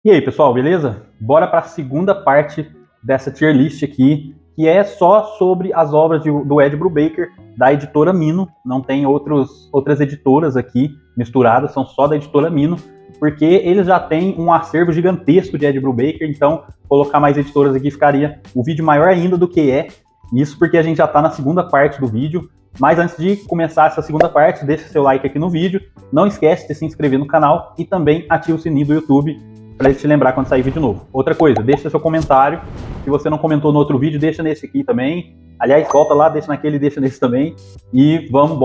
E aí, pessoal, beleza? Bora para a segunda parte dessa tier list aqui, que é só sobre as obras do Ed Brubaker, da editora Mino. Não tem outras editoras aqui misturadas, são só da editora Mino, porque eles já têm um acervo gigantesco de Ed Brubaker, então colocar mais editoras aqui ficaria o vídeo maior ainda do que é. Isso porque a gente já está na segunda parte do vídeo. Mas antes de começar essa segunda parte, deixa seu like aqui no vídeo, não esquece de se inscrever no canal e também ativa o sininho do YouTube para ele te lembrar quando sair vídeo novo. Outra coisa, deixa seu comentário. Se você não comentou no outro vídeo, deixa nesse aqui também. Aliás, volta lá, deixa naquele, deixa nesse também. E vamos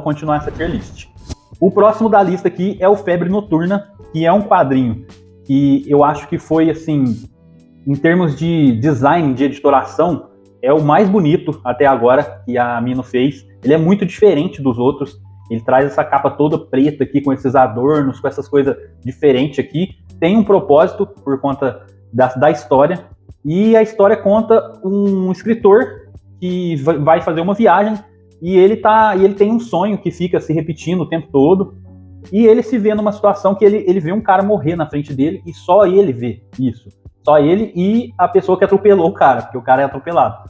continuar essa tier list. O próximo da lista aqui é o Febre Noturna, que é um quadrinho que eu acho que foi, assim, em termos de design, de editoração, é o mais bonito até agora que a Mino fez. Ele é muito diferente dos outros. Ele traz essa capa toda preta aqui, com esses adornos, com essas coisas diferentes aqui. Tem um propósito por conta da história. E a história conta um escritor que vai fazer uma viagem e ele tem um sonho que fica se repetindo o tempo todo. E ele se vê numa situação que ele vê um cara morrer na frente dele e só ele vê isso. Só ele e a pessoa que atropelou o cara, porque o cara é atropelado.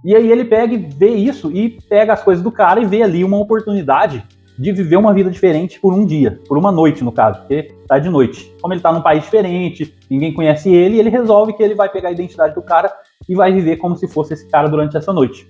E aí ele pega e vê isso e pega as coisas do cara e vê ali uma oportunidade de viver uma vida diferente por um dia, por uma noite no caso, porque tá de noite. Como ele tá num país diferente, ninguém conhece ele, ele resolve que ele vai pegar a identidade do cara e vai viver como se fosse esse cara durante essa noite.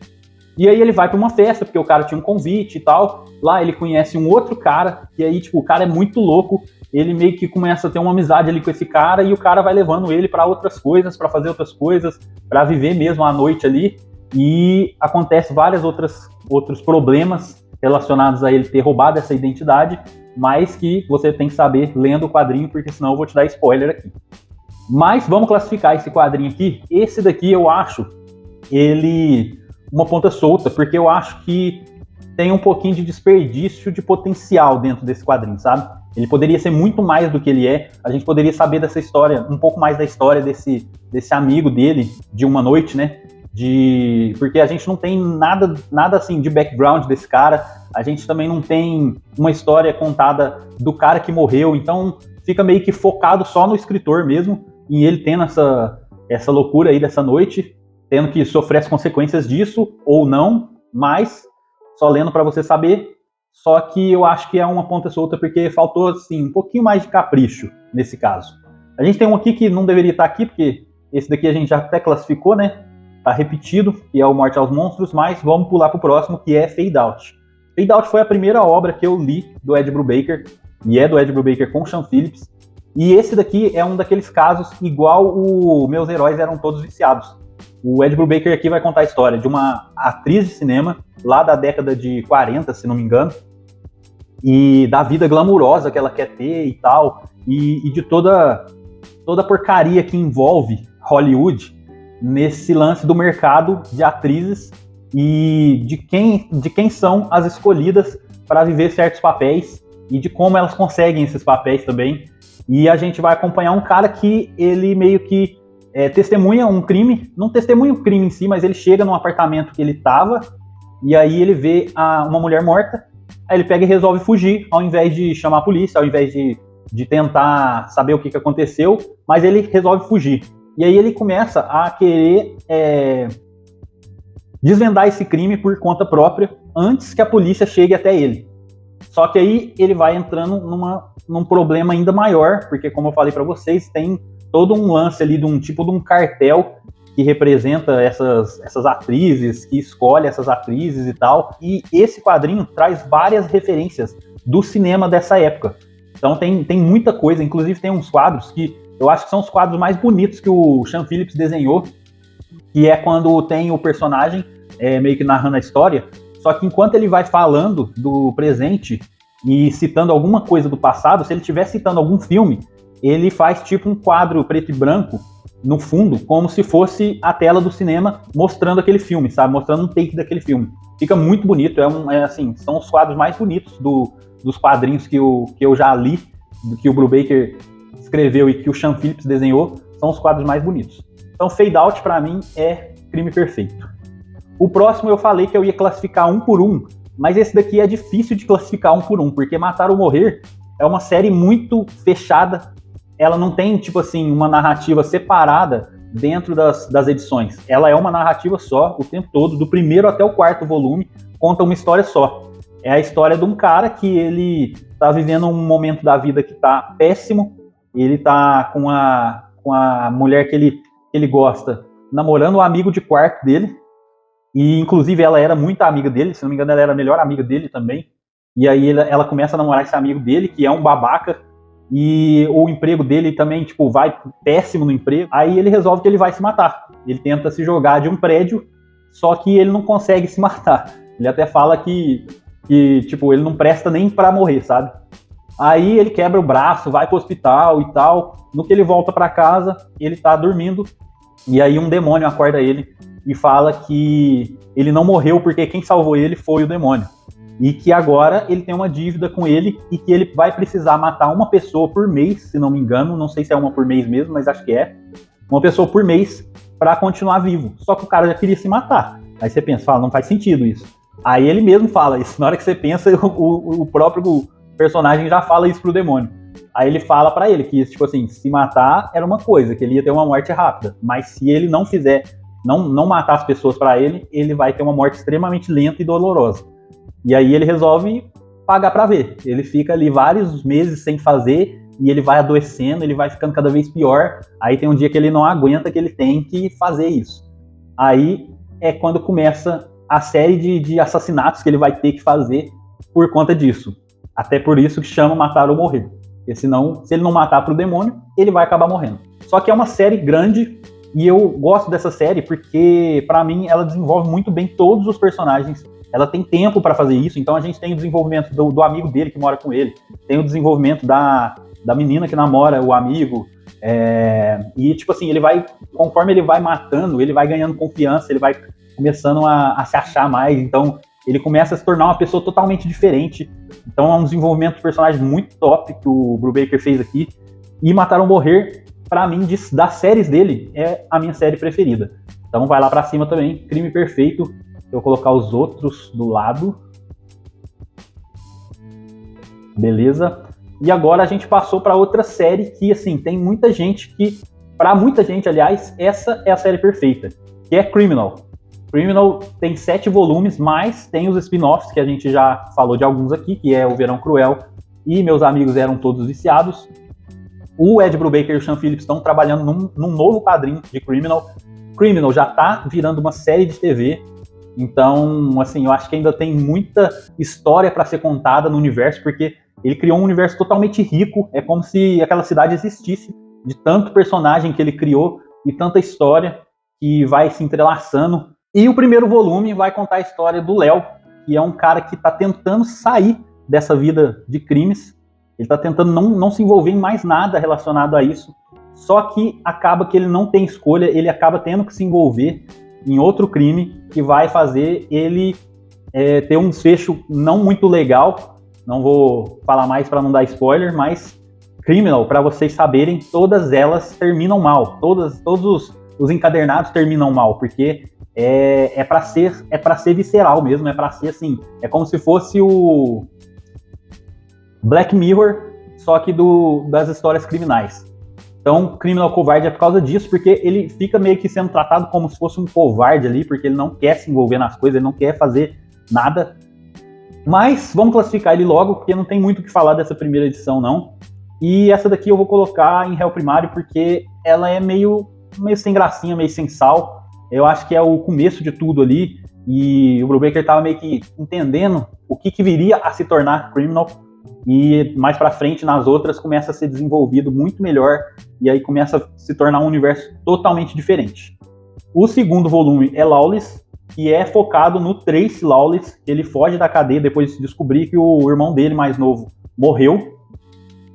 E aí ele vai pra uma festa, porque o cara tinha um convite e tal, lá ele conhece um outro cara, e aí tipo, o cara é muito louco, ele meio que começa a ter uma amizade ali com esse cara e o cara vai levando ele pra outras coisas, pra fazer outras coisas, pra viver mesmo a noite ali. E acontece vários outros problemas relacionados a ele ter roubado essa identidade, mas que você tem que saber lendo o quadrinho, porque senão eu vou te dar spoiler aqui. Mas vamos classificar esse quadrinho aqui. Esse daqui eu acho ele uma ponta solta, porque eu acho que tem um pouquinho de desperdício de potencial dentro desse quadrinho, sabe? Ele poderia ser muito mais do que ele é. A gente poderia saber dessa história, um pouco mais da história desse amigo dele, de uma noite, né? Porque a gente não tem nada assim de background desse cara, a gente também não tem uma história contada do cara que morreu, então fica meio que focado só no escritor mesmo, e ele tendo essa loucura aí dessa noite, tendo que sofrer as consequências disso, ou não, mas só lendo para você saber. Só que eu acho que é uma ponta solta, porque faltou assim, um pouquinho mais de capricho nesse caso. A gente tem um aqui que não deveria estar aqui, porque esse daqui a gente já até classificou, né? Tá repetido, que é o Morte aos Monstros, mas vamos pular pro próximo, que é Fade Out. Fade Out foi a primeira obra que eu li do Ed Brubaker, e é do Ed Brubaker com o Sean Phillips, e esse daqui é um daqueles casos igual o Meus Heróis Eram Todos Viciados. O Ed Brubaker aqui vai contar a história de uma atriz de cinema, lá da década de 40, se não me engano, e da vida glamurosa que ela quer ter e tal, e de toda a porcaria que envolve Hollywood, nesse lance do mercado de atrizes e de quem são as escolhidas para viver certos papéis e de como elas conseguem esses papéis também. E a gente vai acompanhar um cara que ele meio que testemunha um crime, não testemunha o crime em si, mas ele chega num apartamento que ele tava e aí ele vê uma mulher morta, aí ele pega e resolve fugir, ao invés de chamar a polícia, ao invés de tentar saber o que aconteceu, mas ele resolve fugir. E aí ele começa a querer desvendar esse crime por conta própria antes que a polícia chegue até ele. Só que aí ele vai entrando num problema ainda maior, porque como eu falei para vocês, tem todo um lance ali de um cartel que representa essas atrizes, que escolhe essas atrizes e tal. E esse quadrinho traz várias referências do cinema dessa época. Então tem muita coisa, inclusive tem uns quadros que eu acho que são os quadros mais bonitos que o Sean Phillips desenhou, que é quando tem o personagem meio que narrando a história, só que enquanto ele vai falando do presente e citando alguma coisa do passado, se ele estiver citando algum filme, ele faz tipo um quadro preto e branco no fundo, como se fosse a tela do cinema mostrando aquele filme, sabe? Mostrando um take daquele filme. Fica muito bonito, assim, são os quadros mais bonitos dos quadrinhos que eu já li, que o Brubaker escreveu e que o Sean Phillips desenhou, são os quadros mais bonitos. Então Fade Out pra mim é crime perfeito. O próximo eu falei que eu ia classificar um por um, mas esse daqui é difícil de classificar um por um, porque Matar ou Morrer é uma série muito fechada, ela não tem, tipo assim, uma narrativa separada dentro das edições. Ela é uma narrativa só, o tempo todo, do primeiro até o quarto volume, conta uma história só. É a história de um cara que ele tá vivendo um momento da vida que tá péssimo, ele tá com a mulher que ele gosta, namorando o amigo de quarto dele, e inclusive ela era muito amiga dele, se não me engano ela era a melhor amiga dele também, e aí ela começa a namorar esse amigo dele, que é um babaca, e o emprego dele também, tipo, vai péssimo no emprego, aí ele resolve que ele vai se matar, ele tenta se jogar de um prédio, só que ele não consegue se matar, ele até fala que tipo, ele não presta nem pra morrer, sabe? Aí ele quebra o braço, vai pro hospital e tal, no que ele volta pra casa, ele tá dormindo, e aí um demônio acorda ele e fala que ele não morreu porque quem salvou ele foi o demônio. E que agora ele tem uma dívida com ele e que ele vai precisar matar uma pessoa por mês, se não me engano, não sei se é uma por mês mesmo, mas acho que é. Uma pessoa por mês para continuar vivo. Só que o cara já queria se matar. Aí você pensa, fala, não faz sentido isso. Aí ele mesmo fala isso. Na hora que você pensa, o próprio personagem já fala isso pro demônio. Aí ele fala pra ele que, tipo assim, se matar era uma coisa, que ele ia ter uma morte rápida. Mas se ele não fizer, não matar as pessoas pra ele, ele vai ter uma morte extremamente lenta e dolorosa. E aí ele resolve pagar pra ver. Ele fica ali vários meses sem fazer e ele vai adoecendo, ele vai ficando cada vez pior. Aí tem um dia que ele não aguenta, que ele tem que fazer isso. Aí é quando começa a série de assassinatos que ele vai ter que fazer por conta disso. Até por isso que chama Matar ou Morrer. Porque senão, se ele não matar pro demônio, ele vai acabar morrendo. Só que é uma série grande e eu gosto dessa série porque, pra mim, ela desenvolve muito bem todos os personagens. Ela tem tempo pra fazer isso, então a gente tem o desenvolvimento do amigo dele que mora com ele, tem o desenvolvimento da menina que namora o amigo, e tipo assim, ele vai, conforme ele vai matando, ele vai ganhando confiança, ele vai começando a se achar mais, então ele começa a se tornar uma pessoa totalmente diferente. Então é um desenvolvimento de personagem muito top que o Brubaker fez aqui. E Matar ou Morrer, pra mim, das séries dele, é a minha série preferida. Então vai lá pra cima também, Crime Perfeito. Eu vou colocar os outros do lado. Beleza? E agora a gente passou para outra série que, assim, tem muita gente que... Pra muita gente, aliás, essa é a série perfeita, que é Criminal. Criminal tem 7 volumes, mas tem os spin-offs, que a gente já falou de alguns aqui, que é O Verão Cruel e Meus Amigos Eram Todos Viciados. O Ed Brubaker e o Sean Phillips estão trabalhando num novo quadrinho de Criminal. Criminal já tá virando uma série de TV, então, assim, eu acho que ainda tem muita história para ser contada no universo, porque ele criou um universo totalmente rico, é como se aquela cidade existisse, de tanto personagem que ele criou e tanta história que vai se entrelaçando. E o primeiro volume vai contar a história do Léo, que é um cara que está tentando sair dessa vida de crimes. Ele está tentando não se envolver em mais nada relacionado a isso. Só que acaba que ele não tem escolha, ele acaba tendo que se envolver em outro crime que vai fazer ele ter um desfecho não muito legal. Não vou falar mais para não dar spoiler, mas Criminal, para vocês saberem, todas elas terminam mal. Todos os encadernados terminam mal, porque é para ser visceral mesmo, é para ser assim, é como se fosse o Black Mirror, só que das histórias criminais. Então, Criminal Covarde é por causa disso, porque ele fica meio que sendo tratado como se fosse um covarde ali, porque ele não quer se envolver nas coisas, ele não quer fazer nada. Mas vamos classificar ele logo, porque não tem muito o que falar dessa primeira edição, não. E essa daqui eu vou colocar em réu primário, porque ela é meio sem gracinha, meio sem sal. Eu acho que é o começo de tudo ali, e o Brubaker estava meio que entendendo o que viria a se tornar Criminal, e mais pra frente, nas outras, começa a ser desenvolvido muito melhor, e aí começa a se tornar um universo totalmente diferente. O segundo volume é Lawless, que é focado no Tracy Lawless, que ele foge da cadeia depois de descobrir que o irmão dele mais novo morreu,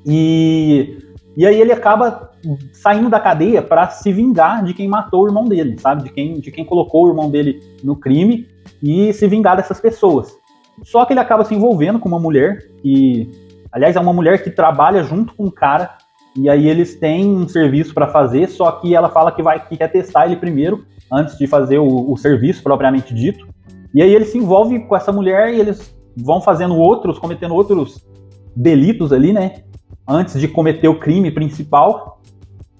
e aí ele acaba saindo da cadeia para se vingar de quem matou o irmão dele, sabe? De quem colocou o irmão dele no crime e se vingar dessas pessoas. Só que ele acaba se envolvendo com uma mulher, que, aliás, é uma mulher que trabalha junto com um cara, e aí eles têm um serviço para fazer, só que ela fala que quer testar ele primeiro, antes de fazer o serviço propriamente dito. E aí ele se envolve com essa mulher e eles vão cometendo outros delitos ali, né? antes de cometer o crime principal,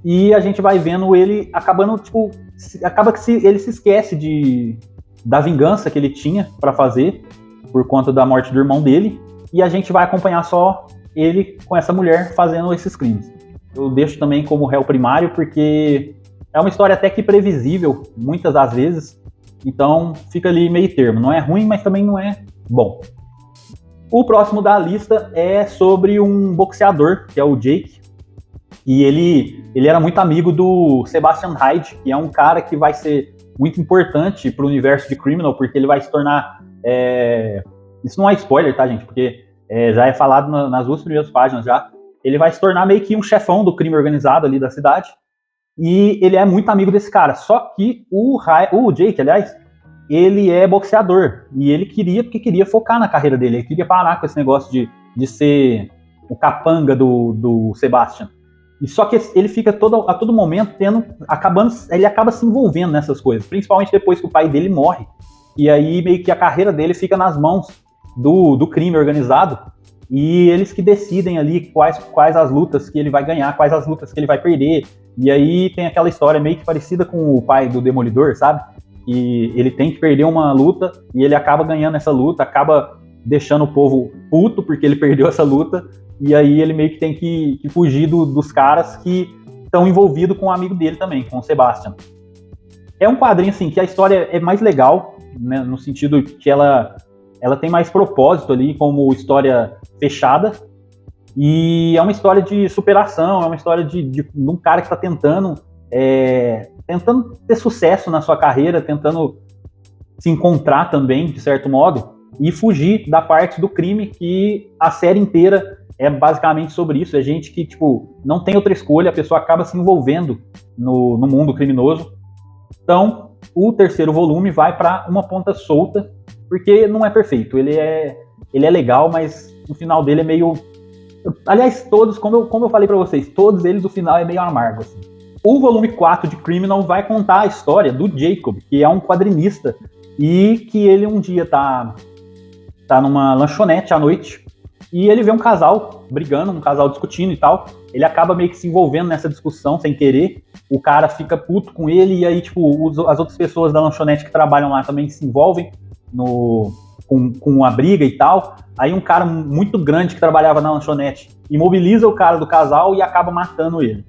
e a gente vai vendo ele acabando, tipo, acaba que ele se esquece da vingança que ele tinha para fazer por conta da morte do irmão dele, e a gente vai acompanhar só ele com essa mulher fazendo esses crimes. Eu deixo também como réu primário, porque é uma história até que previsível, muitas das vezes, então fica ali meio termo. Não é ruim, mas também não é bom. O próximo da lista é sobre um boxeador, que é o Jake, e ele era muito amigo do Sebastian Hyde, que é um cara que vai ser muito importante para o universo de Criminal, porque ele vai se tornar... Isso não é spoiler, tá, gente? Porque já é falado nas 2 primeiras páginas já. Ele vai se tornar meio que um chefão do crime organizado ali da cidade, e ele é muito amigo desse cara. Só que o Jake, aliás, ele é boxeador, e ele queria focar na carreira dele, ele queria parar com esse negócio de ser o capanga do Sebastian. E só que ele fica a todo momento ele acaba se envolvendo nessas coisas, principalmente depois que o pai dele morre, e aí meio que a carreira dele fica nas mãos do crime organizado, e eles que decidem ali quais as lutas que ele vai ganhar, quais as lutas que ele vai perder. E aí tem aquela história meio que parecida com o pai do Demolidor, sabe? E ele tem que perder uma luta e ele acaba ganhando essa luta, acaba deixando o povo puto porque ele perdeu essa luta, e aí ele meio que tem que fugir dos caras que estão envolvidos com o amigo dele também, com o Sebastian. É um quadrinho assim que a história é mais legal, né, no sentido que ela tem mais propósito ali como história fechada, e é uma história de superação, é uma história de um cara que está tentando ter sucesso na sua carreira, tentando se encontrar também, de certo modo, e fugir da parte do crime, que a série inteira é basicamente sobre isso. É gente que, tipo, não tem outra escolha, a pessoa acaba se envolvendo no mundo criminoso. Então, o terceiro volume vai para uma ponta solta, porque não é perfeito. Ele é legal, mas o final dele é meio... Aliás, todos, como eu falei para vocês, todos eles, o final é meio amargo, assim. O volume 4 de Criminal vai contar a história do Jacob, que é um quadrinista, e que ele um dia tá numa lanchonete à noite, e ele vê um casal brigando, um casal discutindo e tal. Ele acaba meio que se envolvendo nessa discussão sem querer. O cara fica puto com ele, e aí, tipo, as outras pessoas da lanchonete que trabalham lá também se envolvem com a briga e tal. Aí um cara muito grande que trabalhava na lanchonete imobiliza o cara do casal e acaba matando ele.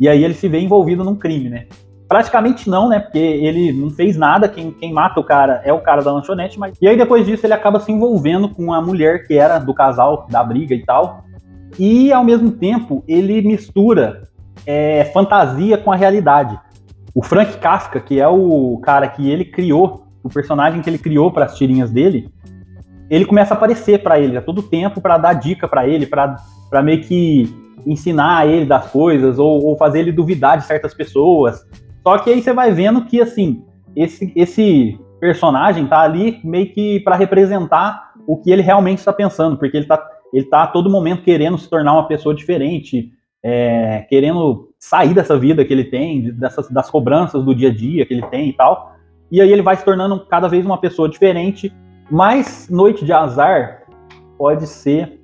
E aí ele se vê envolvido num crime, né? Praticamente não, né? Porque ele não fez nada, quem mata o cara é o cara da lanchonete, mas... E aí depois disso ele acaba se envolvendo com a mulher que era do casal, da briga e tal. E ao mesmo tempo ele mistura fantasia com a realidade. O Frank Kafka, que é o cara que ele criou, o personagem que ele criou para as tirinhas dele, ele começa a aparecer para ele a todo tempo para dar dica para ele, para meio que ensinar ele das coisas, ou fazer ele duvidar de certas pessoas. Só que aí você vai vendo que, assim, esse personagem tá ali meio que para representar o que ele realmente está pensando, porque ele tá a todo momento querendo se tornar uma pessoa diferente, querendo sair dessa vida que ele tem, das cobranças do dia a dia que ele tem e tal. E aí ele vai se tornando cada vez uma pessoa diferente, mas Noite de Azar pode ser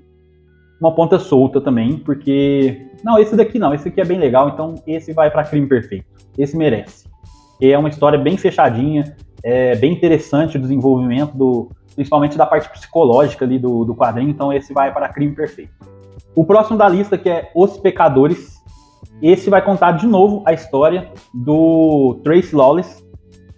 uma ponta solta também, porque... Não, esse daqui não, esse aqui é bem legal, então esse vai para Crime Perfeito. Esse merece. É uma história bem fechadinha, bem interessante o desenvolvimento, principalmente da parte psicológica ali do quadrinho, então esse vai para Crime Perfeito. O próximo da lista, que é Os Pecadores, esse vai contar de novo a história do Tracy Lawless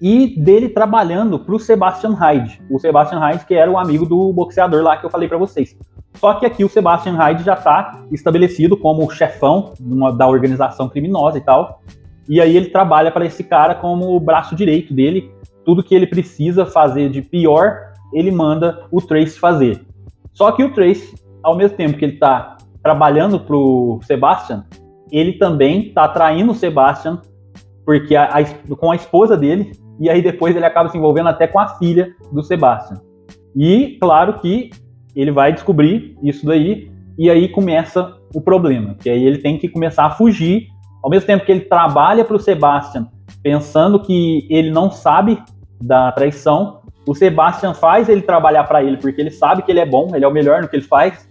e dele trabalhando para o Sebastian Hyde. O Sebastian Hyde, que era o amigo do boxeador lá que eu falei para vocês. Só que aqui o Sebastian Hyde já está estabelecido como o chefão da organização criminosa e tal. E aí ele trabalha para esse cara como o braço direito dele. Tudo que ele precisa fazer de pior, ele manda o Trace fazer. Só que o Trace, ao mesmo tempo que ele está trabalhando para o Sebastian, ele também está traindo o Sebastian porque com a esposa dele, e aí depois ele acaba se envolvendo até com a filha do Sebastian. E claro que ele vai descobrir isso daí, e aí começa o problema, que aí ele tem que começar a fugir, ao mesmo tempo que ele trabalha para o Sebastian, pensando que ele não sabe da traição. O Sebastian faz ele trabalhar para ele, porque ele sabe que ele é bom, ele é o melhor no que ele faz,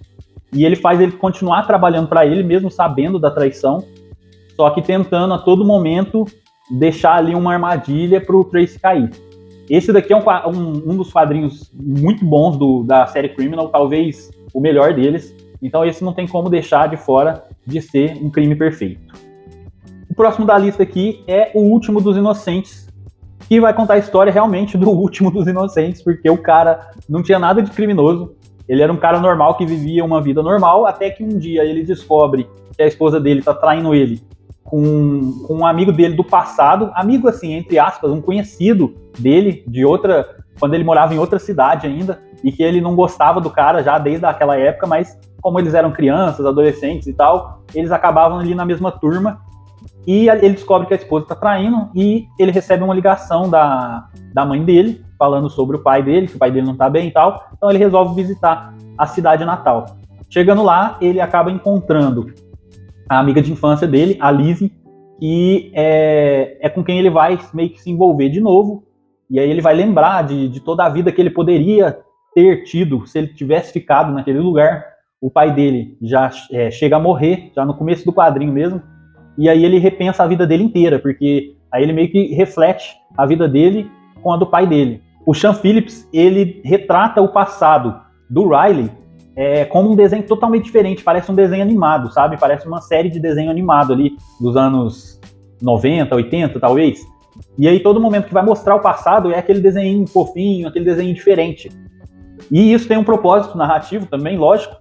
e ele faz ele continuar trabalhando para ele, mesmo sabendo da traição, só que tentando a todo momento deixar ali uma armadilha para o Tracy cair. Esse daqui é um dos quadrinhos muito bons da série Criminal, talvez o melhor deles. Então esse não tem como deixar de fora de ser um crime perfeito. O próximo da lista aqui é O Último dos Inocentes, que vai contar a história realmente do último dos inocentes, porque o cara não tinha nada de criminoso, ele era um cara normal que vivia uma vida normal, até que um dia ele descobre que a esposa dele tá traindo ele com um amigo dele do passado, amigo assim, entre aspas, um conhecido dele, quando ele morava em outra cidade ainda, e que ele não gostava do cara já desde aquela época, mas como eles eram crianças, adolescentes e tal, eles acabavam ali na mesma turma, e ele descobre que a esposa está traindo, e ele recebe uma ligação da mãe dele, falando sobre o pai dele, que o pai dele não está bem e tal, então ele resolve visitar a cidade natal. Chegando lá, ele acaba encontrando a amiga de infância dele, a Lizzie, que é com quem ele vai meio que se envolver de novo, e aí ele vai lembrar de toda a vida que ele poderia ter tido se ele tivesse ficado naquele lugar. O pai dele já chega a morrer, já no começo do quadrinho mesmo, e aí ele repensa a vida dele inteira, porque aí ele meio que reflete a vida dele com a do pai dele. O Sean Phillips, ele retrata o passado do Riley como um desenho totalmente diferente, parece um desenho animado, sabe? Parece uma série de desenho animado ali dos anos 90, 80, talvez. E aí todo momento que vai mostrar o passado é aquele desenho fofinho, aquele desenho diferente. E isso tem um propósito narrativo também, lógico,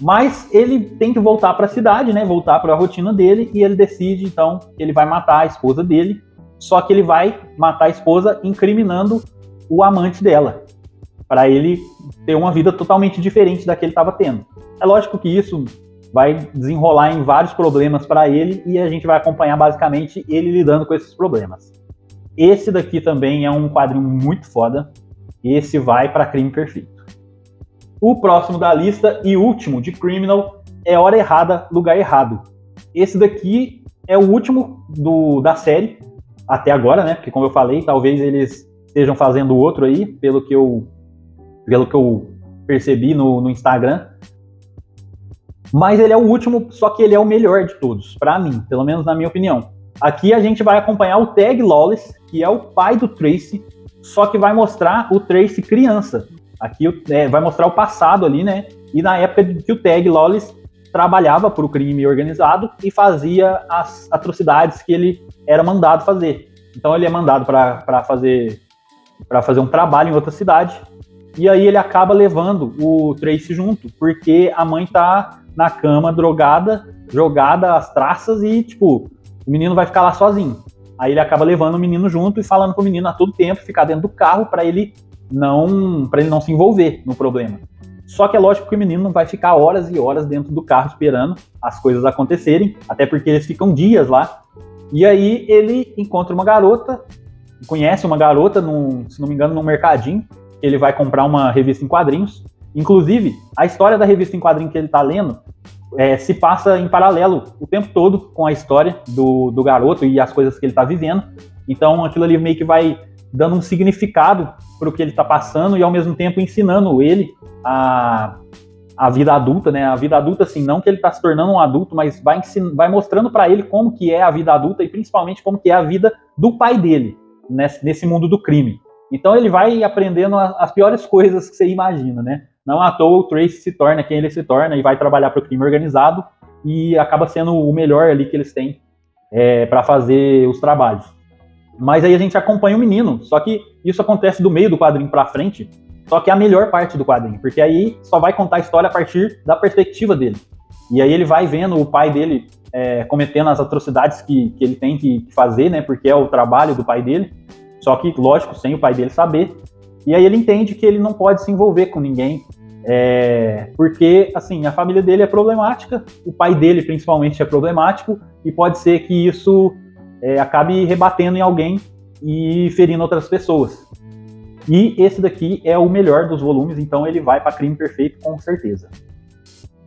mas ele tem que voltar para a cidade, né? Voltar para a rotina dele, e ele decide então que ele vai matar a esposa dele, só que ele vai matar a esposa incriminando o amante dela, para ele ter uma vida totalmente diferente da que ele estava tendo. É lógico que isso vai desenrolar em vários problemas para ele, e a gente vai acompanhar basicamente ele lidando com esses problemas. Esse daqui também é um quadrinho muito foda. Esse vai para Crime Perfeito. O próximo da lista e último de Criminal é Hora Errada, Lugar Errado. Esse daqui é o último da série, até agora, né? Porque como eu falei, talvez eles estejam fazendo outro aí, pelo que eu percebi no Instagram. Mas ele é o último, só que ele é o melhor de todos, pra mim, pelo menos na minha opinião. Aqui a gente vai acompanhar o Tag Lawless, que é o pai do Tracy, só que vai mostrar o Tracy criança. Aqui vai mostrar o passado ali, né? E na época que o Tag Lawless trabalhava para o crime organizado e fazia as atrocidades que ele era mandado fazer. Então ele é mandado para fazer um trabalho em outra cidade, e aí ele acaba levando o Tracy junto, porque a mãe tá na cama drogada, jogada às traças, e tipo, o menino vai ficar lá sozinho. Aí ele acaba levando o menino junto e falando pro menino a todo tempo ficar dentro do carro para ele não se envolver no problema. Só que é lógico que o menino não vai ficar horas e horas dentro do carro esperando as coisas acontecerem, até porque eles ficam dias lá. E aí ele encontra uma garota, conhece uma garota, se não me engano, num mercadinho. Ele vai comprar uma revista em quadrinhos. Inclusive, a história da revista em quadrinho que ele está lendo se passa em paralelo o tempo todo com a história do garoto e as coisas que ele está vivendo. Então aquilo ali meio que vai dando um significado para o que ele está passando e ao mesmo tempo ensinando ele a vida adulta, né? A vida adulta, assim, não que ele está se tornando um adulto, mas vai mostrando para ele como que é a vida adulta e principalmente como que é a vida do pai dele nesse mundo do crime. Então ele vai aprendendo as piores coisas que você imagina, né? Não à toa o Tracy se torna quem ele se torna e vai trabalhar para o crime organizado e acaba sendo o melhor ali que eles têm para fazer os trabalhos. Mas aí a gente acompanha o menino, só que isso acontece do meio do quadrinho para frente, só que é a melhor parte do quadrinho, porque aí só vai contar a história a partir da perspectiva dele. E aí ele vai vendo o pai dele cometendo as atrocidades que ele tem que fazer, né? Porque é o trabalho do pai dele. Só que, lógico, sem o pai dele saber. E aí ele entende que ele não pode se envolver com ninguém, porque, assim, a família dele é problemática, o pai dele, principalmente, é problemático, e pode ser que isso acabe rebatendo em alguém e ferindo outras pessoas. E esse daqui é o melhor dos volumes, então ele vai para Crime Perfeito, com certeza.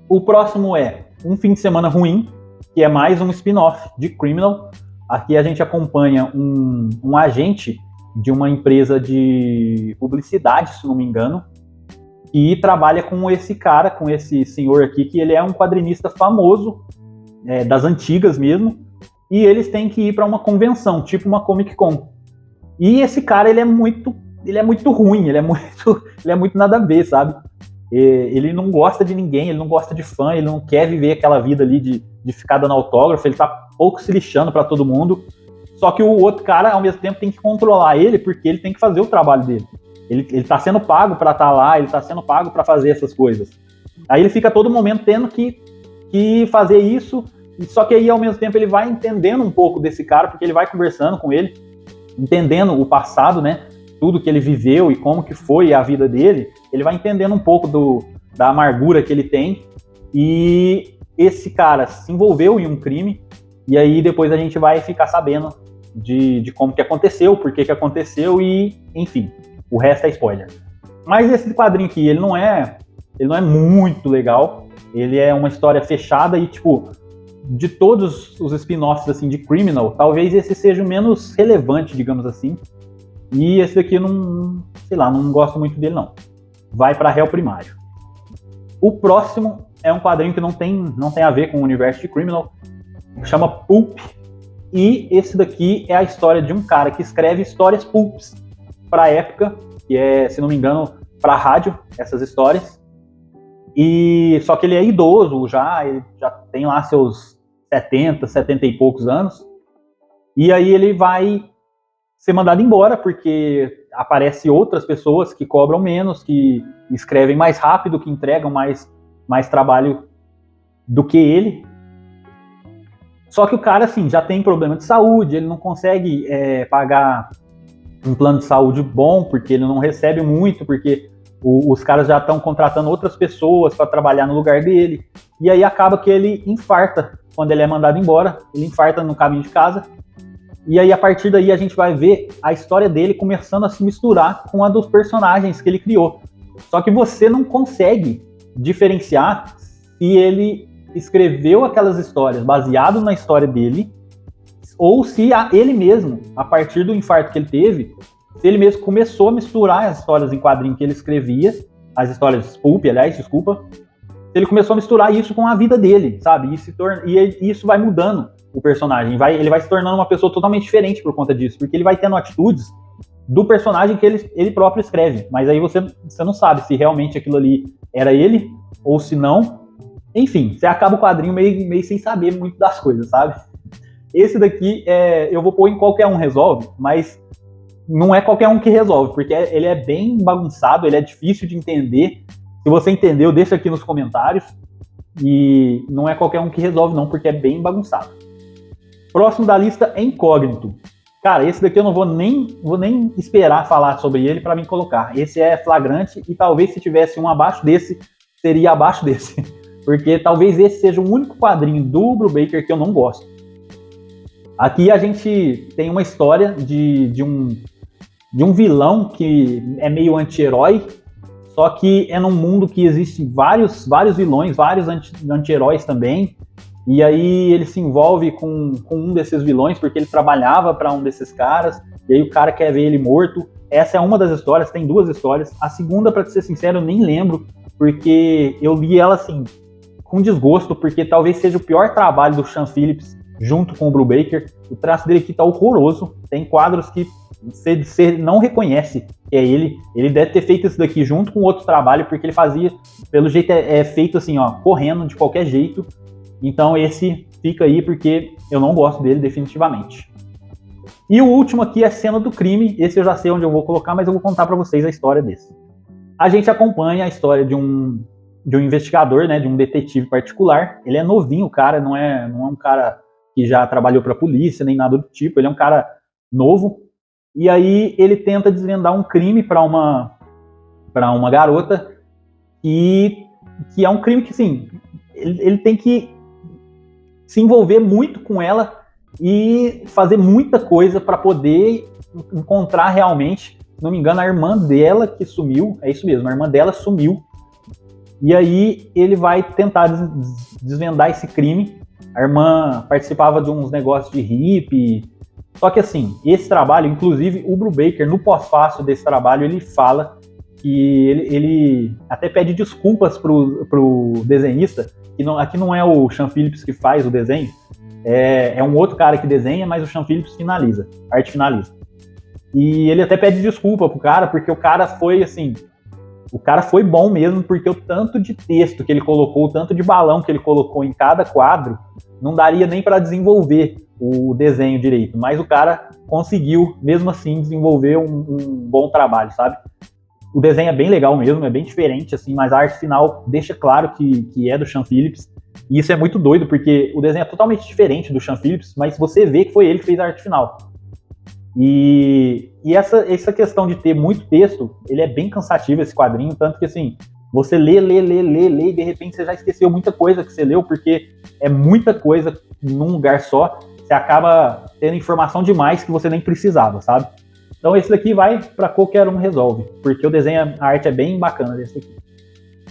O próximo é Um Fim de Semana Ruim, que é mais um spin-off de Criminal. Aqui a gente acompanha um agente de uma empresa de publicidade, se não me engano, que trabalha com esse cara, com esse senhor aqui, que ele é um quadrinista famoso, das antigas mesmo, e eles têm que ir para uma convenção, tipo uma Comic Con. E esse cara, ele é muito ruim, ele é muito nada a ver, sabe? Ele não gosta de ninguém, ele não gosta de fã, ele não quer viver aquela vida ali de ficar dando autógrafo, ele tá pouco se lixando para todo mundo. Só que o outro cara, ao mesmo tempo, tem que controlar ele, porque ele tem que fazer o trabalho dele. Ele tá sendo pago para estar lá, ele tá sendo pago para fazer essas coisas. Aí ele fica a todo momento tendo que fazer isso, só que aí, ao mesmo tempo, ele vai entendendo um pouco desse cara, porque ele vai conversando com ele, entendendo o passado, né? Tudo que ele viveu e como que foi a vida dele, ele vai entendendo um pouco da amargura que ele tem. E esse cara se envolveu em um crime, e aí depois a gente vai ficar sabendo de como que aconteceu, por que aconteceu e, enfim, o resto é spoiler. Mas esse quadrinho aqui, ele não é muito legal, ele é uma história fechada e, tipo, de todos os spin-offs, assim, de Criminal, talvez esse seja o menos relevante, digamos assim. E esse daqui eu não gosto muito dele, não. Vai para réu primário. O próximo é um quadrinho que não tem a ver com o universo de Criminal, chama Pulp. E esse daqui é a história de um cara que escreve histórias pulps para a época, que é, se não me engano, para rádio, essas histórias. E só que ele é idoso ele já tem lá seus 70 e poucos anos. E aí ele vai ser mandado embora, porque aparecem outras pessoas que cobram menos, que escrevem mais rápido, que entregam mais trabalho do que ele. Só que o cara, assim, já tem problema de saúde, ele não consegue pagar um plano de saúde bom, porque ele não recebe muito, porque os caras já estão contratando outras pessoas para trabalhar no lugar dele. E aí acaba que ele infarta quando ele é mandado embora, ele infarta no caminho de casa. E aí, a partir daí, a gente vai ver a história dele começando a se misturar com a dos personagens que ele criou. Só que você não consegue diferenciar se ele escreveu aquelas histórias baseado na história dele, ou se ele mesmo, a partir do infarto que ele teve, se ele mesmo começou a misturar as histórias em quadrinho que ele escrevia, as histórias pulp, aliás, desculpa, ele começou a misturar isso com a vida dele, sabe? E isso vai mudando o personagem, ele vai se tornando uma pessoa totalmente diferente por conta disso, porque ele vai tendo atitudes do personagem que ele próprio escreve, mas aí você não sabe se realmente aquilo ali era ele, ou se não. Enfim, você acaba o quadrinho meio sem saber muito das coisas, sabe? Esse daqui, eu vou pôr em qualquer um resolve, mas não é qualquer um que resolve, porque ele é bem bagunçado, ele é difícil de entender. Se você entendeu, deixa aqui nos comentários. E não é qualquer um que resolve não, porque é bem bagunçado. Próximo da lista é Incógnito. Cara, esse daqui eu não vou nem esperar falar sobre ele para me colocar. Esse é flagrante e talvez se tivesse um abaixo desse, seria abaixo desse. Porque talvez esse seja o único quadrinho do Brubaker que eu não gosto. Aqui a gente tem uma história de um vilão que é meio anti-herói, só que é num mundo que existem vários vilões, vários anti-heróis também. E aí ele se envolve com um desses vilões, porque ele trabalhava para um desses caras, e aí o cara quer ver ele morto. Essa é uma das histórias, tem duas histórias. A segunda, para ser sincero, eu nem lembro, porque eu li ela assim, com desgosto, porque talvez seja o pior trabalho do Sean Phillips junto com o Brubaker. O traço dele aqui tá horroroso, tem quadros que você não reconhece que é ele. Ele deve ter feito isso daqui junto com outro trabalho, porque ele fazia, pelo jeito é feito assim, ó, correndo de qualquer jeito. Então esse fica aí porque eu não gosto dele definitivamente. E o último aqui é Cena do Crime. Esse eu já sei onde eu vou colocar, mas eu vou contar para vocês a história desse. A gente acompanha a história de um investigador, né, de um detetive particular. Ele é novinho, o cara, não é um cara que já trabalhou para a polícia, nem nada do tipo. Ele é um cara novo. E aí ele tenta desvendar um crime para uma garota que é um crime que, assim, ele tem que se envolver muito com ela e fazer muita coisa para poder encontrar realmente, se não me engano, a irmã dela que sumiu. É isso mesmo, a irmã dela sumiu. E aí ele vai tentar desvendar esse crime. A irmã participava de uns negócios de hippie. Só que assim, esse trabalho, inclusive o Brubaker, no pós-fácil desse trabalho, ele fala que ele até pede desculpas pro desenhista, que não, aqui não é o Sean Phillips que faz o desenho, é um outro cara que desenha, mas o Sean Phillips finaliza, a arte finaliza. E ele até pede desculpa pro cara, porque o cara foi assim, o cara foi bom mesmo, porque o tanto de texto que ele colocou, o tanto de balão que ele colocou em cada quadro, não daria nem para desenvolver o desenho direito, mas o cara conseguiu, mesmo assim, desenvolver um bom trabalho, sabe? O desenho é bem legal mesmo, é bem diferente, assim, mas a arte final deixa claro que é do Sean Phillips, e isso é muito doido, porque o desenho é totalmente diferente do Sean Phillips, mas você vê que foi ele que fez a arte final. E essa questão de ter muito texto, ele é bem cansativo, esse quadrinho, tanto que, assim, você lê, e de repente você já esqueceu muita coisa que você leu, porque é muita coisa num lugar só, você acaba tendo informação demais que você nem precisava, sabe? Então esse daqui vai para qualquer um resolve, porque o desenho, a arte é bem bacana desse aqui.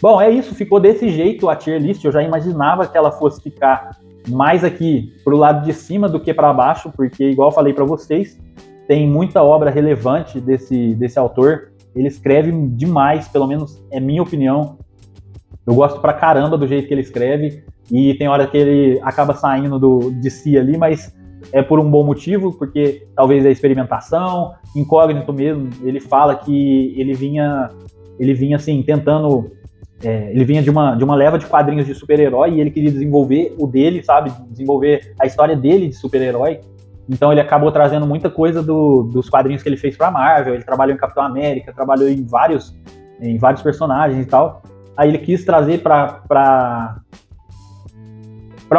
Bom, é isso, ficou desse jeito a tier list, eu já imaginava que ela fosse ficar mais aqui pro lado de cima do que para baixo, porque igual eu falei para vocês, tem muita obra relevante desse autor, ele escreve demais, pelo menos é minha opinião, eu gosto pra caramba do jeito que ele escreve, e tem hora que ele acaba saindo de si ali, mas é por um bom motivo, porque talvez é experimentação, incógnito mesmo, ele fala que ele vinha assim, tentando, ele vinha de uma leva de quadrinhos de super-herói, e ele queria desenvolver o dele, sabe, desenvolver a história dele de super-herói, então ele acabou trazendo muita coisa dos quadrinhos que ele fez pra Marvel, ele trabalhou em Capitão América, trabalhou em vários personagens e tal, aí ele quis trazer pra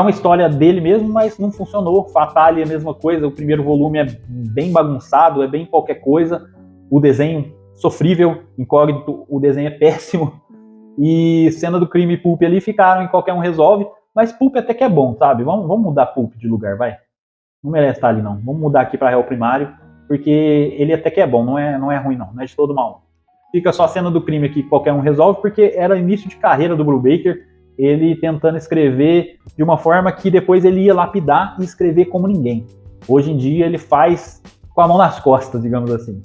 uma história dele mesmo, mas não funcionou. Fatale é a mesma coisa, o primeiro volume é bem bagunçado, é bem qualquer coisa, o desenho sofrível, incógnito, o desenho é péssimo, e Cena do Crime e Pulp ali ficaram em qualquer um resolve, mas Pulp até que é bom, sabe? Vamos mudar Pulp de lugar, vai. Não merece estar ali não, vamos mudar aqui para réu primário, porque ele até que é bom, não é ruim não é de todo mal. Fica só a Cena do Crime aqui, qualquer um resolve, porque era início de carreira do Brubaker, ele tentando escrever de uma forma que depois ele ia lapidar e escrever como ninguém. Hoje em dia ele faz com a mão nas costas, digamos assim.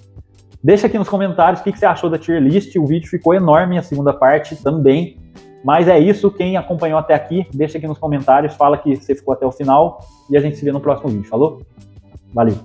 Deixa aqui nos comentários o que você achou da tier list, o vídeo ficou enorme, a segunda parte também. Mas é isso, quem acompanhou até aqui, deixa aqui nos comentários, fala que você ficou até o final e a gente se vê no próximo vídeo, falou? Valeu!